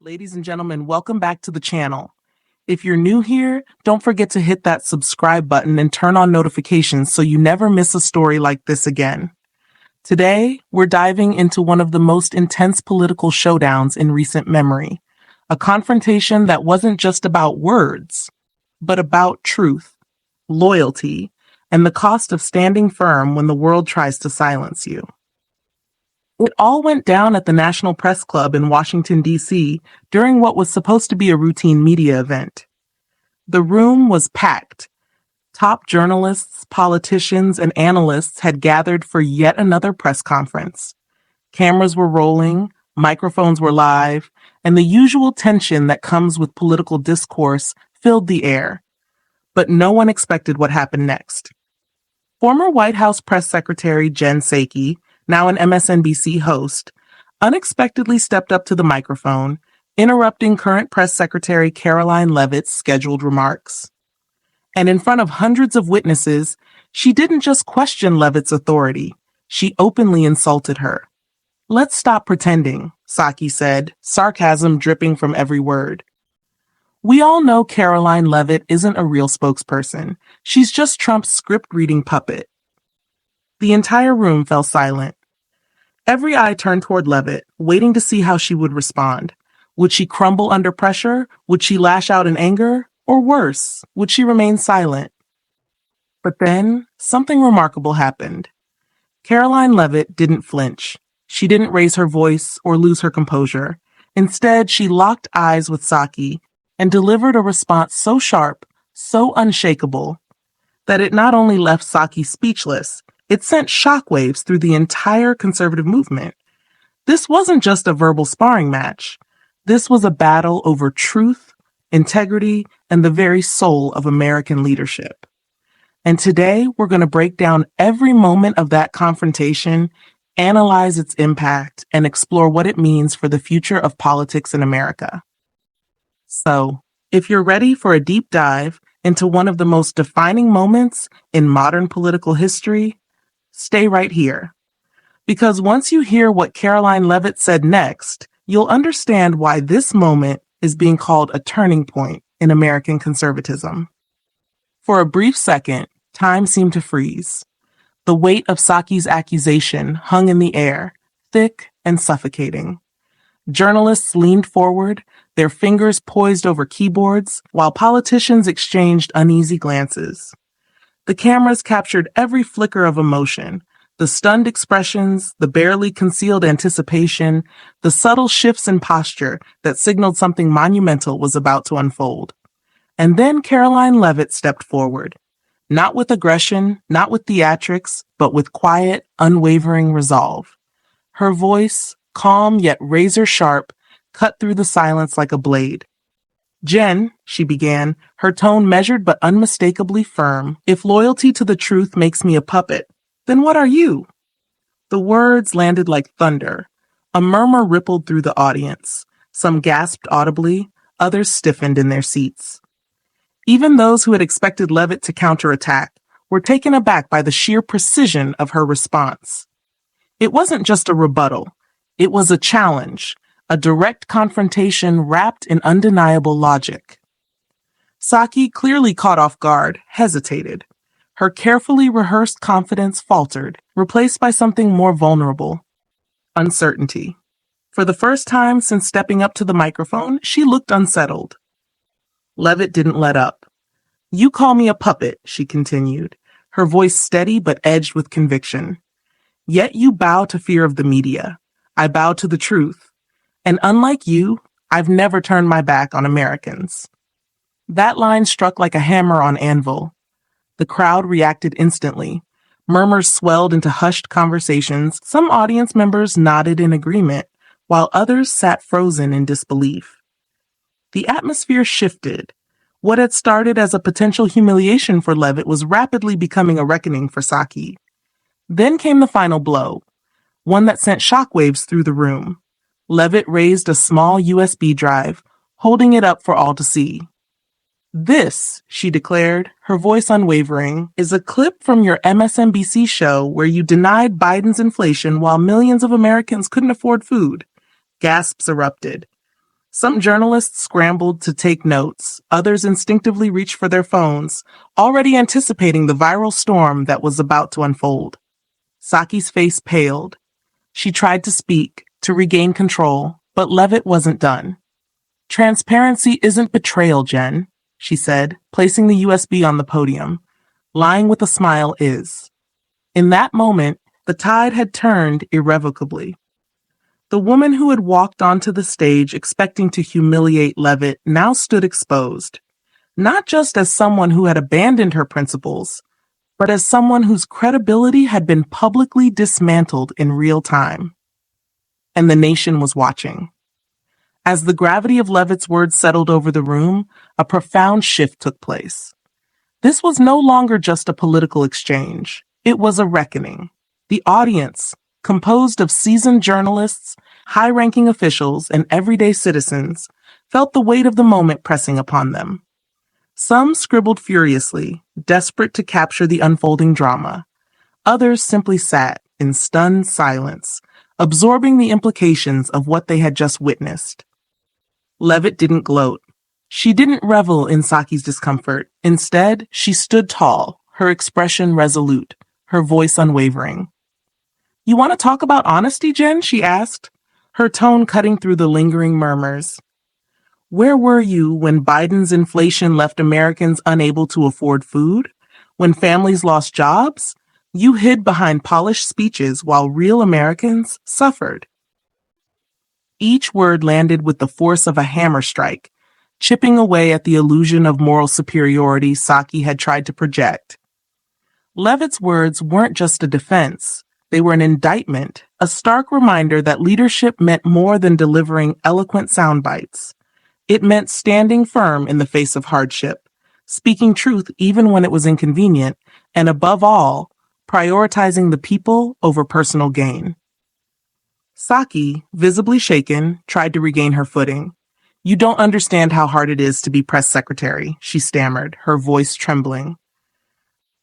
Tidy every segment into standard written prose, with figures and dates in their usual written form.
Ladies and gentlemen, welcome back to the channel. If you're new here, don't forget to hit that subscribe button and turn on notifications so you never miss a story like this again. Today, we're diving into one of the most intense political showdowns in recent memory, a confrontation that wasn't just about words, but about truth, loyalty, and the cost of standing firm when the world tries to silence you. It all went down at the National Press Club in Washington, D.C. during what was supposed to be a routine media event. The room was packed. Top journalists, politicians, and analysts had gathered for yet another press conference. Cameras were rolling, microphones were live, and the usual tension that comes with political discourse filled the air. But no one expected what happened next. Former White House Press Secretary Jen Psaki, now an MSNBC host, unexpectedly stepped up to the microphone, interrupting current Press Secretary Karoline Levitt's scheduled remarks. And in front of hundreds of witnesses, she didn't just question Levitt's authority, she openly insulted her. "Let's stop pretending," Psaki said, sarcasm dripping from every word. We all know Karoline Levitt isn't a real spokesperson. She's just Trump's script-reading puppet. The entire room fell silent. Every eye turned toward Levitt, waiting to see how she would respond. Would she crumble under pressure? Would she lash out in anger? Or worse, would she remain silent? But then, something remarkable happened. Karoline Levitt didn't flinch. She didn't raise her voice or lose her composure. Instead, she locked eyes with Psaki and delivered a response so sharp, so unshakable, that it not only left Psaki speechless, it sent shockwaves through the entire conservative movement. This wasn't just a verbal sparring match. This was a battle over truth, integrity, and the very soul of American leadership. And today, we're going to break down every moment of that confrontation, analyze its impact, and explore what it means for the future of politics in America. So, if you're ready for a deep dive into one of the most defining moments in modern political history, stay right here. Because once you hear what Karoline Levitt said next, you'll understand why this moment is being called a turning point in American conservatism. For a brief second, time seemed to freeze. The weight of Psaki's accusation hung in the air, thick and suffocating. Journalists leaned forward, their fingers poised over keyboards, while politicians exchanged uneasy glances. The cameras captured every flicker of emotion, the stunned expressions, the barely concealed anticipation, the subtle shifts in posture that signaled something monumental was about to unfold. And then Karoline Levitt stepped forward, not with aggression, not with theatrics, but with quiet, unwavering resolve. Her voice, calm yet razor-sharp, cut through the silence like a blade. "Jen," she began, her tone measured but unmistakably firm, "if loyalty to the truth makes me a puppet, then what are you?" The words landed like thunder. A murmur rippled through the audience. Some gasped audibly, others stiffened in their seats. Even those who had expected Levitt to counterattack were taken aback by the sheer precision of her response. It wasn't just a rebuttal. It was a challenge, a direct confrontation wrapped in undeniable logic. Psaki, clearly caught off guard, hesitated. Her carefully rehearsed confidence faltered, replaced by something more vulnerable: uncertainty. For the first time since stepping up to the microphone, she looked unsettled. Levitt didn't let up. "You call me a puppet," she continued, her voice steady but edged with conviction. "Yet you bow to fear of the media. I bow to the truth. And unlike you, I've never turned my back on Americans." That line struck like a hammer on anvil. The crowd reacted instantly. Murmurs swelled into hushed conversations. Some audience members nodded in agreement, while others sat frozen in disbelief. The atmosphere shifted. What had started as a potential humiliation for Levitt was rapidly becoming a reckoning for Psaki. Then came the final blow, one that sent shockwaves through the room. Levitt raised a small USB drive, holding it up for all to see. "This," she declared, her voice unwavering, "is a clip from your MSNBC show where you denied Biden's inflation while millions of Americans couldn't afford food." Gasps erupted. Some journalists scrambled to take notes, others instinctively reached for their phones, already anticipating the viral storm that was about to unfold. Psaki's face paled. She tried to speak, to regain control, but Levitt wasn't done. "Transparency isn't betrayal, Jen," she said, placing the USB on the podium. "Lying with a smile is." In that moment, the tide had turned irrevocably. The woman who had walked onto the stage expecting to humiliate Levitt now stood exposed, not just as someone who had abandoned her principles, but as someone whose credibility had been publicly dismantled in real time. And the nation was watching. As the gravity of Levitt's words settled over the room, a profound shift took place. This was no longer just a political exchange. It was a reckoning. The audience, composed of seasoned journalists, high-ranking officials, and everyday citizens, felt the weight of the moment pressing upon them. Some scribbled furiously, desperate to capture the unfolding drama. Others simply sat in stunned silence, absorbing the implications of what they had just witnessed. Levitt didn't gloat. She didn't revel in Psaki's discomfort. Instead, she stood tall, her expression resolute, her voice unwavering. "You want to talk about honesty, Jen?" she asked, her tone cutting through the lingering murmurs. "Where were you when Biden's inflation left Americans unable to afford food? When families lost jobs? You hid behind polished speeches while real Americans suffered." Each word landed with the force of a hammer strike, chipping away at the illusion of moral superiority Psaki had tried to project. Levitt's words weren't just a defense. They were an indictment, a stark reminder that leadership meant more than delivering eloquent sound bites. It meant standing firm in the face of hardship, speaking truth even when it was inconvenient, and above all, prioritizing the people over personal gain. Psaki, visibly shaken, tried to regain her footing. "You don't understand how hard it is to be press secretary," she stammered, her voice trembling.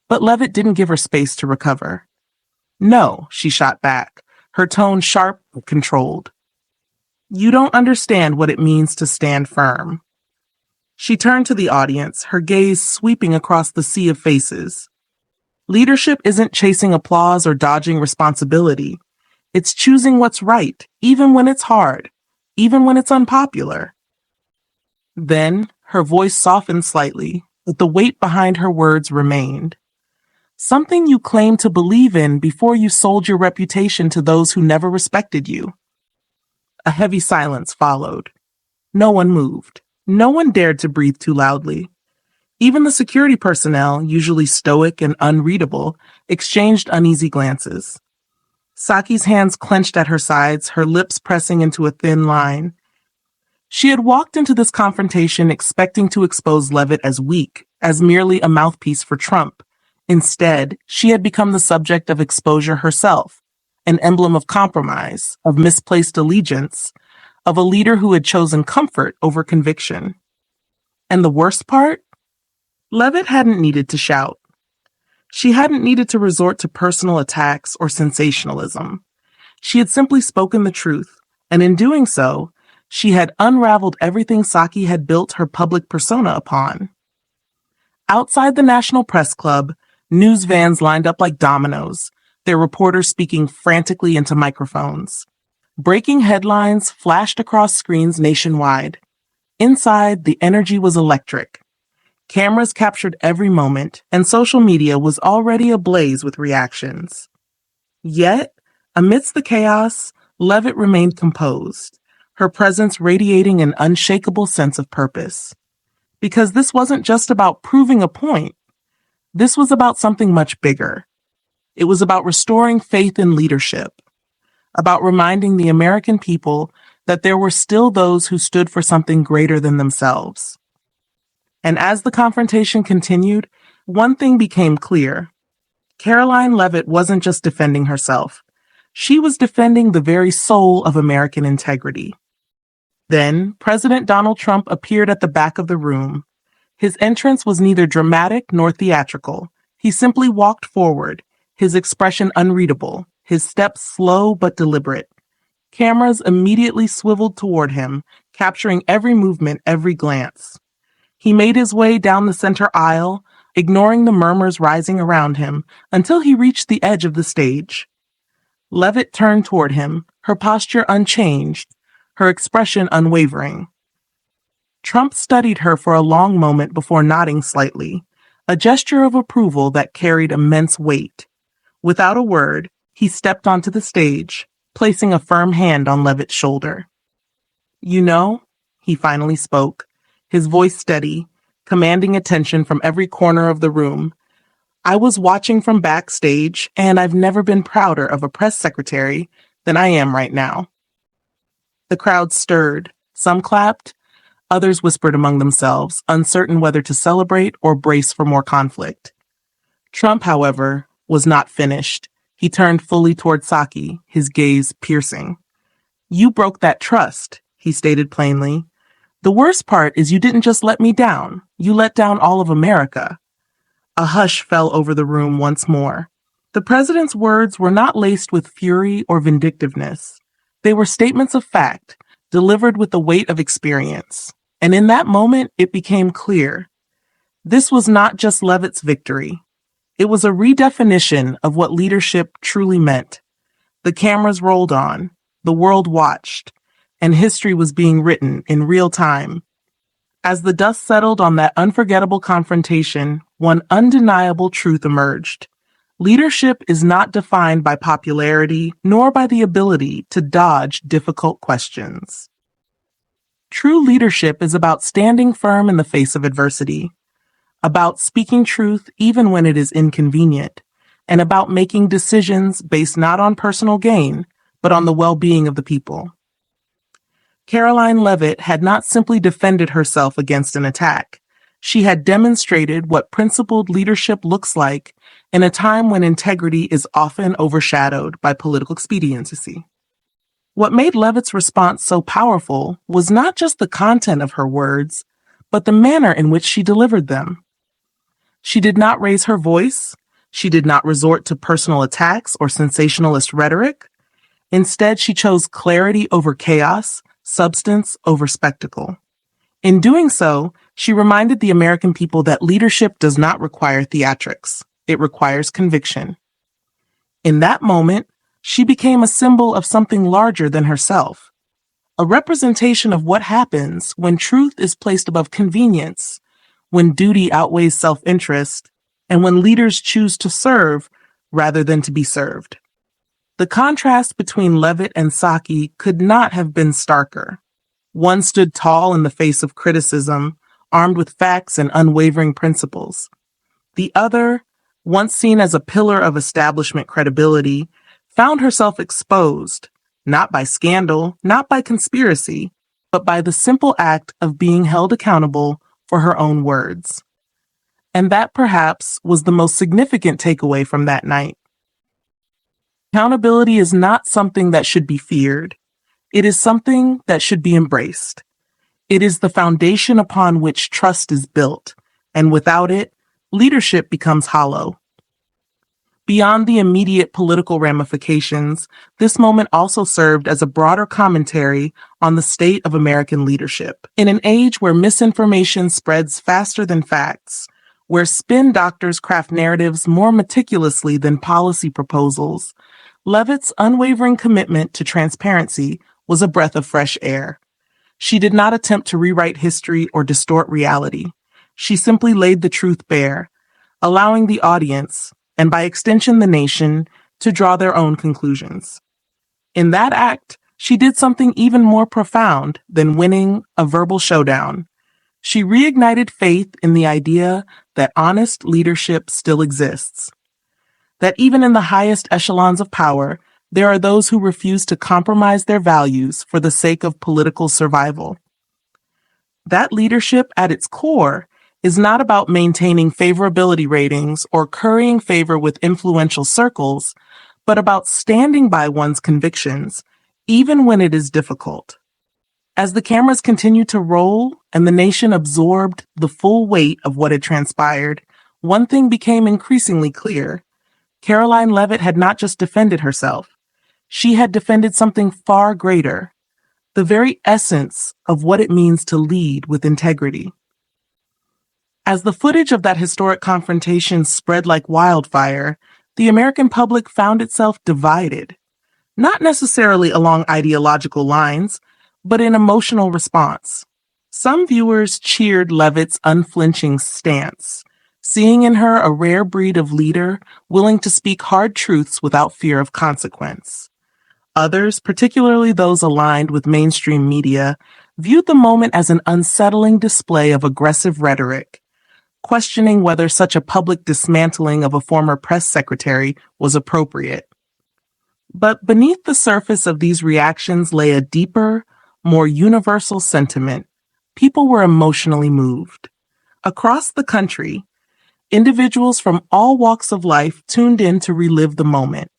But Levitt didn't give her space to recover. "No," she shot back, her tone sharp and controlled. "You don't understand what it means to stand firm." She turned to the audience, her gaze sweeping across the sea of faces. Leadership isn't chasing applause or dodging responsibility. It's choosing what's right, even when it's hard, even when it's unpopular. Then, her voice softened slightly, but the weight behind her words remained. "Something you claimed to believe in before you sold your reputation to those who never respected you." A heavy silence followed. No one moved. No one dared to breathe too loudly. Even the security personnel, usually stoic and unreadable, exchanged uneasy glances. Psaki's hands clenched at her sides, her lips pressing into a thin line. She had walked into this confrontation expecting to expose Levitt as weak, as merely a mouthpiece for Trump. Instead, she had become the subject of exposure herself, an emblem of compromise, of misplaced allegiance, of a leader who had chosen comfort over conviction. And the worst part? Levitt hadn't needed to shout. She hadn't needed to resort to personal attacks or sensationalism. She had simply spoken the truth, and in doing so, she had unraveled everything Psaki had built her public persona upon. Outside the National Press Club, news vans lined up like dominoes, their reporters speaking frantically into microphones. Breaking headlines flashed across screens nationwide. Inside, the energy was electric. Cameras captured every moment, and social media was already ablaze with reactions. Yet, amidst the chaos, Levitt remained composed, her presence radiating an unshakable sense of purpose. Because this wasn't just about proving a point. This was about something much bigger. It was about restoring faith in leadership, about reminding the American people that there were still those who stood for something greater than themselves. And as the confrontation continued, one thing became clear. Caroline Levitt wasn't just defending herself. She was defending the very soul of American integrity. Then, President Donald Trump appeared at the back of the room. His entrance was neither dramatic nor theatrical. He simply walked forward, his expression unreadable, his steps slow but deliberate. Cameras immediately swiveled toward him, capturing every movement, every glance. He made his way down the center aisle, ignoring the murmurs rising around him, until he reached the edge of the stage. Levitt turned toward him, her posture unchanged, her expression unwavering. Trump studied her for a long moment before nodding slightly, a gesture of approval that carried immense weight. Without a word, he stepped onto the stage, placing a firm hand on Levitt's shoulder. "You know," he finally spoke, his voice steady, commanding attention from every corner of the room, "I was watching from backstage, and I've never been prouder of a press secretary than I am right now." The crowd stirred. Some clapped, others whispered among themselves, uncertain whether to celebrate or brace for more conflict. Trump, however, was not finished. He turned fully toward Psaki, his gaze piercing. "You broke that trust," he stated plainly. "The worst part is you didn't just let me down. You let down all of America." A hush fell over the room once more. The president's words were not laced with fury or vindictiveness. They were statements of fact, delivered with the weight of experience. And in that moment, it became clear. This was not just Levitt's victory. It was a redefinition of what leadership truly meant. The cameras rolled on, the world watched, and history was being written in real time. As the dust settled on that unforgettable confrontation, one undeniable truth emerged. Leadership is not defined by popularity, nor by the ability to dodge difficult questions. True leadership is about standing firm in the face of adversity, about speaking truth even when it is inconvenient, and about making decisions based not on personal gain, but on the well-being of the people. Caroline Levitt had not simply defended herself against an attack. She had demonstrated what principled leadership looks like in a time when integrity is often overshadowed by political expediency. What made Levitt's response so powerful was not just the content of her words, but the manner in which she delivered them. She did not raise her voice. She did not resort to personal attacks or sensationalist rhetoric. Instead, she chose clarity over chaos, substance over spectacle. In doing so, she reminded the American people that leadership does not require theatrics. It requires conviction. In that moment, she became a symbol of something larger than herself, a representation of what happens when truth is placed above convenience, when duty outweighs self-interest, and when leaders choose to serve rather than to be served. The contrast between Levitt and Psaki could not have been starker. One stood tall in the face of criticism, armed with facts and unwavering principles. The other, once seen as a pillar of establishment credibility, found herself exposed, not by scandal, not by conspiracy, but by the simple act of being held accountable for her own words. And that perhaps was the most significant takeaway from that night. Accountability is not something that should be feared. It is something that should be embraced. It is the foundation upon which trust is built, and without it, leadership becomes hollow. Beyond the immediate political ramifications, this moment also served as a broader commentary on the state of American leadership. In an age where misinformation spreads faster than facts, where spin doctors craft narratives more meticulously than policy proposals, Levitt's unwavering commitment to transparency was a breath of fresh air. She did not attempt to rewrite history or distort reality. She simply laid the truth bare, allowing the audience, and by extension the nation, to draw their own conclusions. In that act, she did something even more profound than winning a verbal showdown. She reignited faith in the idea that honest leadership still exists, that even in the highest echelons of power, there are those who refuse to compromise their values for the sake of political survival. That leadership, at its core, is not about maintaining favorability ratings or currying favor with influential circles, but about standing by one's convictions, even when it is difficult. As the cameras continued to roll and the nation absorbed the full weight of what had transpired, one thing became increasingly clear. Caroline Levitt had not just defended herself. She had defended something far greater, the very essence of what it means to lead with integrity. As the footage of that historic confrontation spread like wildfire, the American public found itself divided, not necessarily along ideological lines, but in emotional response. Some viewers cheered Levitt's unflinching stance, seeing in her a rare breed of leader willing to speak hard truths without fear of consequence. Others, particularly those aligned with mainstream media, viewed the moment as an unsettling display of aggressive rhetoric, questioning whether such a public dismantling of a former press secretary was appropriate. But beneath the surface of these reactions lay a deeper, more universal sentiment. People were emotionally moved. Across the country, individuals from all walks of life tuned in to relive the moment.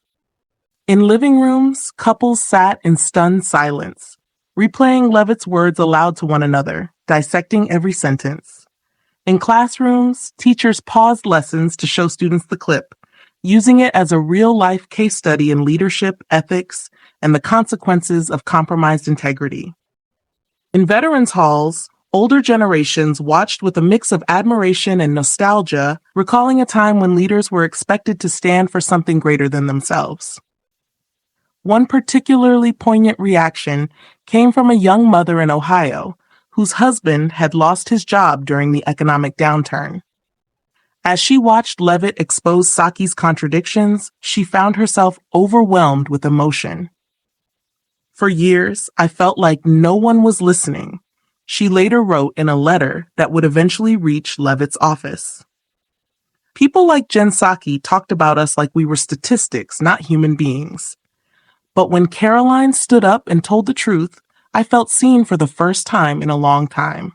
In living rooms, couples sat in stunned silence, replaying Levitt's words aloud to one another, dissecting every sentence. In classrooms, teachers paused lessons to show students the clip, using it as a real-life case study in leadership, ethics, and the consequences of compromised integrity. In veterans' halls, older generations watched with a mix of admiration and nostalgia, recalling a time when leaders were expected to stand for something greater than themselves. One particularly poignant reaction came from a young mother in Ohio, whose husband had lost his job during the economic downturn. As she watched Levitt expose Psaki's contradictions, she found herself overwhelmed with emotion. For years, I felt like no one was listening, she later wrote in a letter that would eventually reach Levitt's office. People like Jen Psaki talked about us like we were statistics, not human beings. But when Caroline stood up and told the truth, I felt seen for the first time in a long time.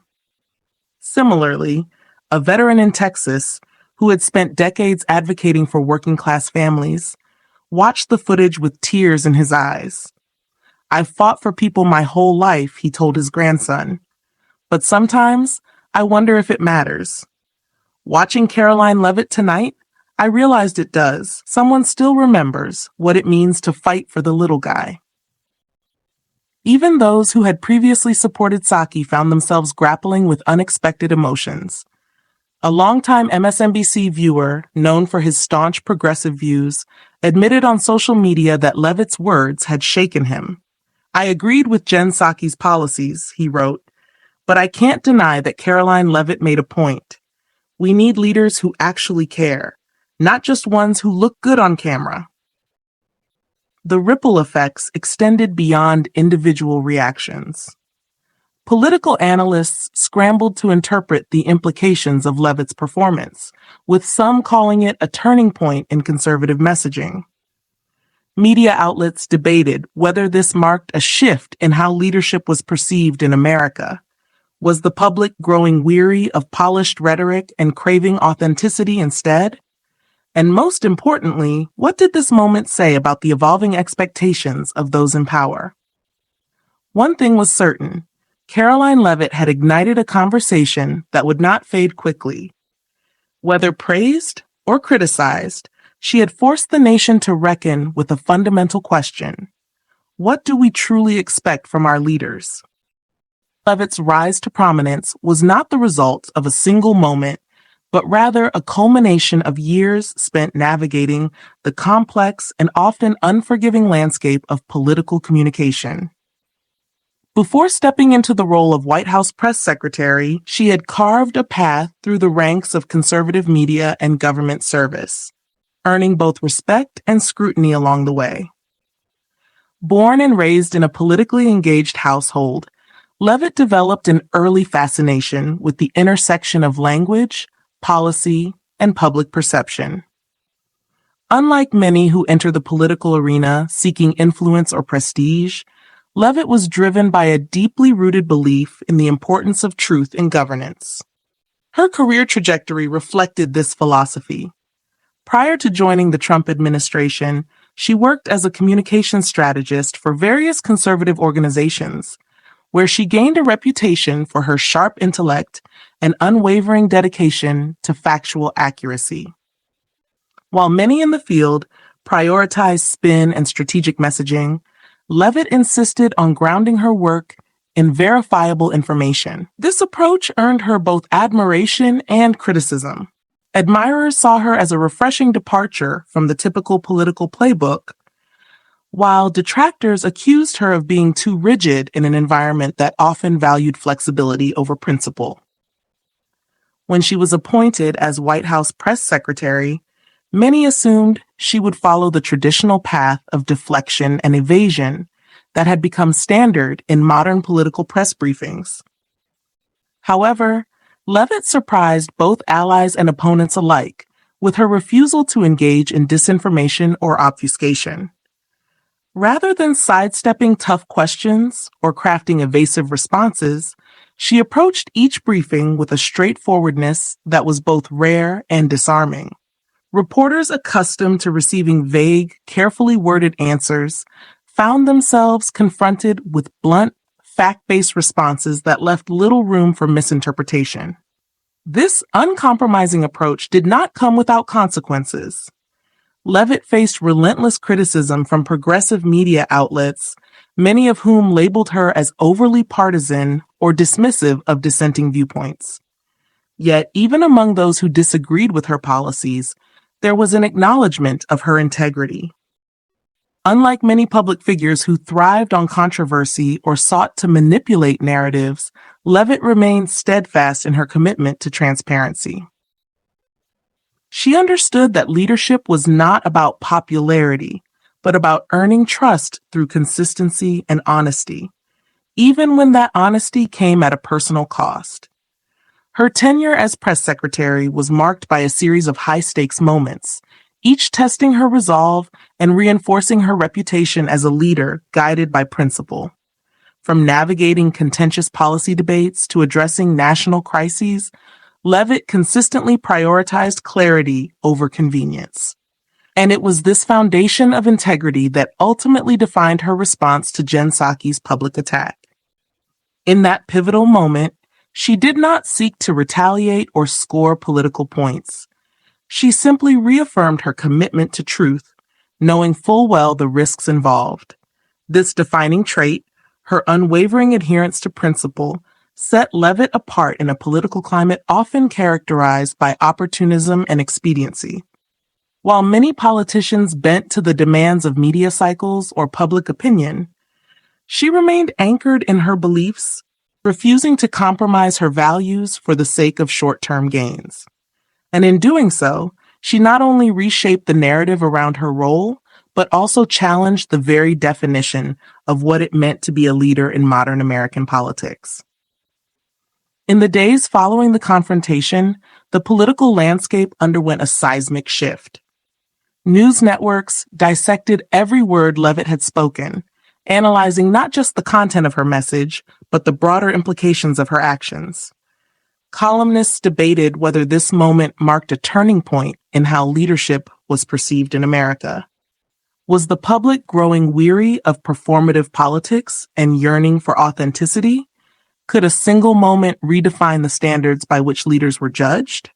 Similarly, a veteran in Texas, who had spent decades advocating for working-class families, watched the footage with tears in his eyes. "I've fought for people my whole life," he told his grandson. "But sometimes, I wonder if it matters." Watching Caroline Levitt tonight, I realized it does. Someone still remembers what it means to fight for the little guy. Even those who had previously supported Psaki found themselves grappling with unexpected emotions. A longtime MSNBC viewer, known for his staunch progressive views, admitted on social media that Levitt's words had shaken him. "I agreed with Jen Psaki's policies," he wrote, "but I can't deny that Caroline Levitt made a point. We need leaders who actually care, not just ones who look good on camera." The ripple effects extended beyond individual reactions. Political analysts scrambled to interpret the implications of Levitt's performance, with some calling it a turning point in conservative messaging. Media outlets debated whether this marked a shift in how leadership was perceived in America. Was the public growing weary of polished rhetoric and craving authenticity instead? And most importantly, what did this moment say about the evolving expectations of those in power? One thing was certain: Caroline Levitt had ignited a conversation that would not fade quickly. Whether praised or criticized, she had forced the nation to reckon with a fundamental question: what do we truly expect from our leaders? Levitt's rise to prominence was not the result of a single moment, but rather a culmination of years spent navigating the complex and often unforgiving landscape of political communication. Before stepping into the role of White House press secretary, she had carved a path through the ranks of conservative media and government service, earning both respect and scrutiny along the way. Born and raised in a politically engaged household, Levitt developed an early fascination with the intersection of language, policy, and public perception. Unlike many who enter the political arena seeking influence or prestige, Levitt was driven by a deeply rooted belief in the importance of truth in governance. Her career trajectory reflected this philosophy. Prior to joining the Trump administration, she worked as a communications strategist for various conservative organizations, where she gained a reputation for her sharp intellect and unwavering dedication to factual accuracy. While many in the field prioritize spin and strategic messaging, Levitt insisted on grounding her work in verifiable information. This approach earned her both admiration and criticism. Admirers saw her as a refreshing departure from the typical political playbook, while detractors accused her of being too rigid in an environment that often valued flexibility over principle. When she was appointed as White House press secretary, many assumed she would follow the traditional path of deflection and evasion that had become standard in modern political press briefings. However, Levitt surprised both allies and opponents alike with her refusal to engage in disinformation or obfuscation. Rather than sidestepping tough questions or crafting evasive responses, she approached each briefing with a straightforwardness that was both rare and disarming. Reporters accustomed to receiving vague, carefully worded answers found themselves confronted with blunt, fact-based responses that left little room for misinterpretation. This uncompromising approach did not come without consequences. Levitt faced relentless criticism from progressive media outlets, many of whom labeled her as overly partisan or dismissive of dissenting viewpoints. Yet, even among those who disagreed with her policies, there was an acknowledgement of her integrity. Unlike many public figures who thrived on controversy or sought to manipulate narratives, Levitt remained steadfast in her commitment to transparency. She understood that leadership was not about popularity, but about earning trust through consistency and honesty, even when that honesty came at a personal cost. Her tenure as press secretary was marked by a series of high-stakes moments, each testing her resolve and reinforcing her reputation as a leader guided by principle. From navigating contentious policy debates to addressing national crises, Levitt consistently prioritized clarity over convenience. And it was this foundation of integrity that ultimately defined her response to Jen Psaki's public attack. In that pivotal moment, she did not seek to retaliate or score political points. She simply reaffirmed her commitment to truth, knowing full well the risks involved. This defining trait, her unwavering adherence to principle, set Levitt apart in a political climate often characterized by opportunism and expediency. While many politicians bent to the demands of media cycles or public opinion, she remained anchored in her beliefs, refusing to compromise her values for the sake of short-term gains. And in doing so, she not only reshaped the narrative around her role, but also challenged the very definition of what it meant to be a leader in modern American politics. In the days following the confrontation, the political landscape underwent a seismic shift. News networks dissected every word Levitt had spoken, analyzing not just the content of her message, but the broader implications of her actions. Columnists debated whether this moment marked a turning point in how leadership was perceived in America. Was the public growing weary of performative politics and yearning for authenticity? Could a single moment redefine the standards by which leaders were judged?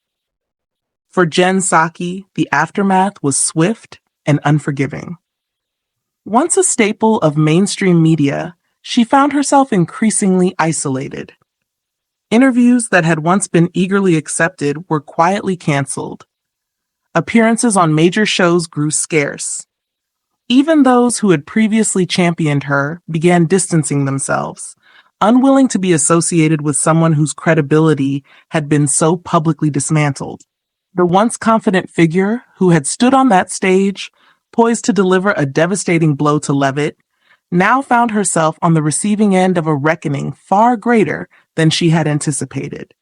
For Jen Psaki, the aftermath was swift and unforgiving. Once a staple of mainstream media, she found herself increasingly isolated. Interviews that had once been eagerly accepted were quietly canceled. Appearances on major shows grew scarce. Even those who had previously championed her began distancing themselves, unwilling to be associated with someone whose credibility had been so publicly dismantled. The once confident figure who had stood on that stage, poised to deliver a devastating blow to Levitt, now found herself on the receiving end of a reckoning far greater than she had anticipated.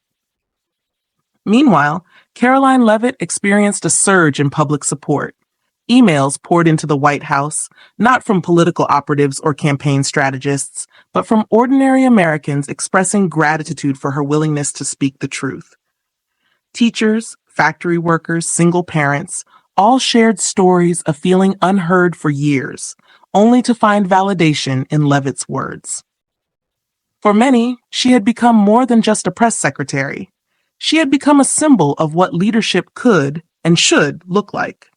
Meanwhile, Caroline Levitt experienced a surge in public support. Emails poured into the White House, not from political operatives or campaign strategists, but from ordinary Americans expressing gratitude for her willingness to speak the truth. Teachers, factory workers, single parents, all shared stories of feeling unheard for years, only to find validation in Levitt's words. For many, she had become more than just a press secretary. She had become a symbol of what leadership could and should look like.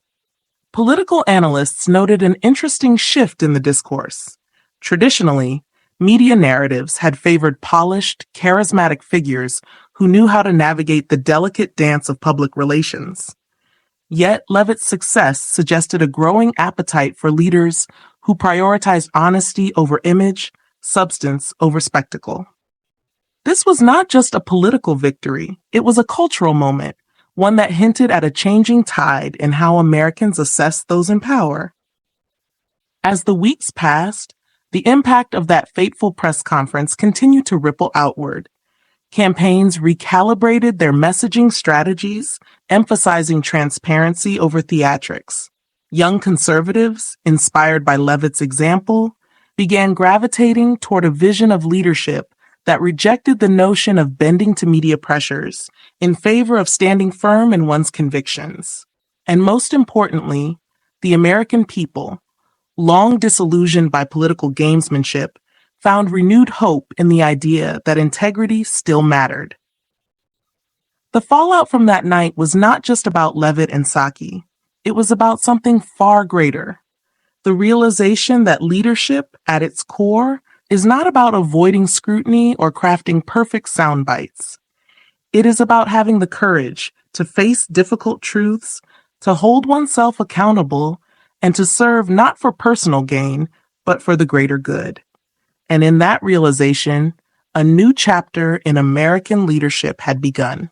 Political analysts noted an interesting shift in the discourse. Traditionally, media narratives had favored polished, charismatic figures who knew how to navigate the delicate dance of public relations. Yet, Levitt's success suggested a growing appetite for leaders who prioritized honesty over image, substance over spectacle. This was not just a political victory, it was a cultural moment, one that hinted at a changing tide in how Americans assess those in power. As the weeks passed, the impact of that fateful press conference continued to ripple outward. Campaigns recalibrated their messaging strategies, emphasizing transparency over theatrics. Young conservatives, inspired by Levitt's example, began gravitating toward a vision of leadership that rejected the notion of bending to media pressures in favor of standing firm in one's convictions. And most importantly, the American people, long disillusioned by political gamesmanship, found renewed hope in the idea that integrity still mattered. The fallout from that night was not just about Levitt and Psaki. It was about something far greater. The realization that leadership, at its core, is not about avoiding scrutiny or crafting perfect sound bites. It is about having the courage to face difficult truths, to hold oneself accountable, and to serve not for personal gain, but for the greater good. And in that realization, a new chapter in American leadership had begun.